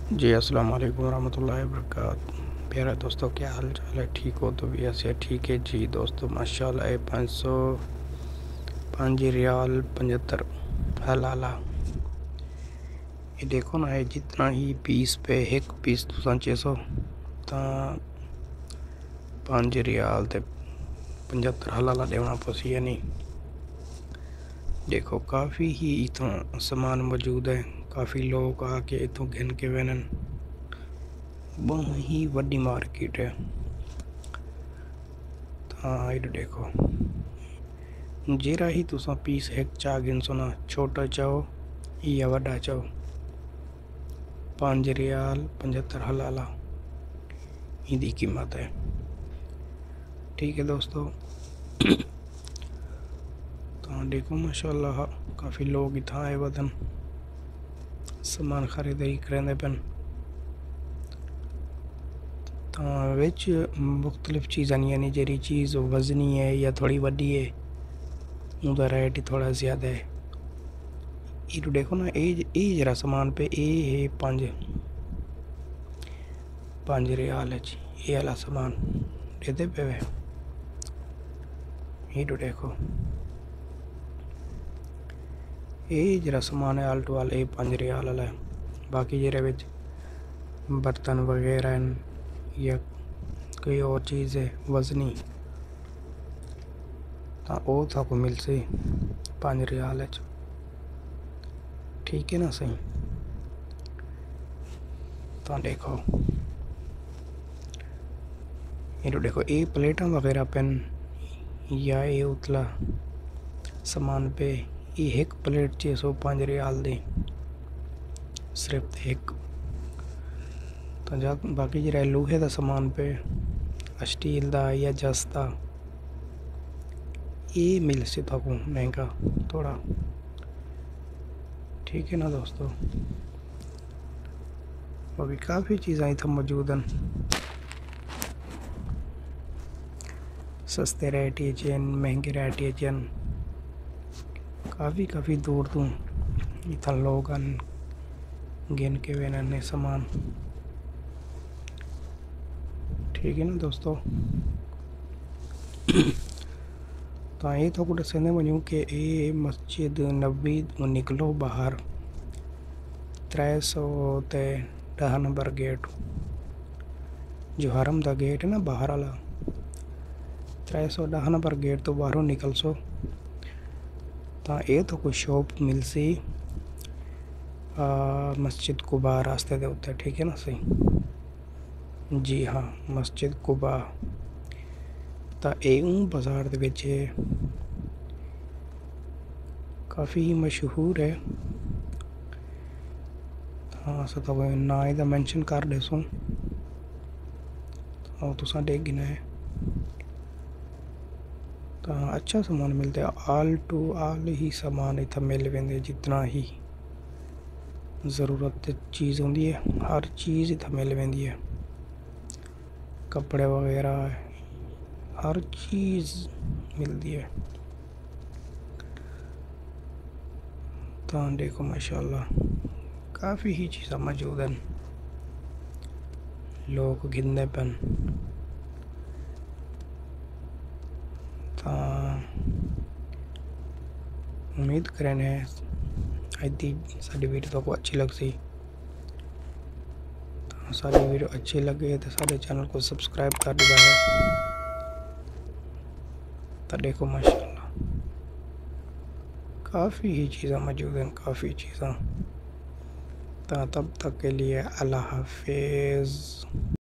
जी अस्सलाम वालेकुम रहमतुल्लाहि वबरकातुहू। प्यारे दोस्तों, क्या हाल चाल है? ठीक हो? तो भी ऐसे ठीक है जी दोस्तों, माशाल्लाह। 505 रियाल 75 हलाला। ये देखो ना, ये जितना ही पीस पे एक पीस तुसा 600 ता 5 रियाल ते 75 हलाला देना पसी है। नहीं देखो, काफ़ी ही इतना सामान मौजूद है। काफ़ी लोग आके इतों घिन के वैन। बहुत ही बड़ी मार्केट है। हाँ इधर देखो, जेरा ही तुसा पीस एक चा गिन सुना, छोटा चाहो या वड्डा चाहो। 5 रियाल 75 हलाला इदी कीमत है। ठीक है दोस्तों। तो देखो माशाल्लाह, काफ़ी लोग इतना आए वदन सामान खरीदारी करेंदे पन। विच मुख्तलिफ चीज़ां यानी जेरी चीज़ वजनी है या थोड़ी वड्डी है, उनका रेट ही थोड़ा ज़्यादा है। ये तो देखो ना, ये जरा सामान पे ये है 5 रियाल है जी। ये वाला सामान देते पे वे। ये तो देखो, ये जरा सामान है आल्टो वाला, ये 5 रियाल वाला है। बाकी जेरे विच बर्तन वगैरह या कोई और चीज़ है वजनी, तो वो थाको मिल से 5 रियाल है। ठीक है ना, सही। तो देखो, ये तो देखो, ये प्लेटा वगैरह पेन या ये उतला सामान पे ये एक प्लेट 605 रियाल दे, सिर्फ एक। तो जा बाकी जरा लोहे का सामान पे स्टील का या जस का ये मिल से थाको महंगा थोड़ा। ठीक है ना दोस्तों, अभी काफ़ी चीज़ें इतना मौजूद हैं। सस्ते रेट चैन, महंगे रेट चैन, काफ़ी दूर तो इतना लोग गिन के वे सामान। ठीक है ना दोस्तों। तो ये तो कुछ दसने वनूँ कि ये मस्जिद नबी निकलो बाहर 310 नंबर गेट, जो हरम का गेट है ना बाहर वाला, 310 नंबर गेट तो बाहरों निकल सो। तो ये तो कोई शॉप मिल सी मस्जिद कुबा रास्ते के उत्ते। ठीक है ना, सही। जी हाँ, मस्जिद कुबा तो ये बाज़ार दे विच काफ़ी मशहूर है। हाँ सो तो ना इहदा मैंशन कर देसो, तो तुसा देख गिना है। तो अच्छा सामान मिलता है, आल टू आल ही सामान इतना मिल वेंदे। जितना ही ज़रूरत चीज़ होंदी है, हर चीज़ इतना मिल वेंदी है। कपड़े वगैरह हर चीज़ मिलती है। तो देखो माशाल्लाह, काफ़ी ही चीज़ें मौजूद हैं। लोग गिनदे पन। तो उम्मीद करें अज की साडी वीडियो को अच्छी लग सी। तो साडी वीडियो अच्छी लगे तो सारे चैनल को सब्सक्राइब कर दिया है। तो देखो माशाल्लाह, काफ़ी ही चीज़ें मौजूद हैं, काफ़ी चीज़ें। तो तब तक के लिए अल्लाह हाफिज़।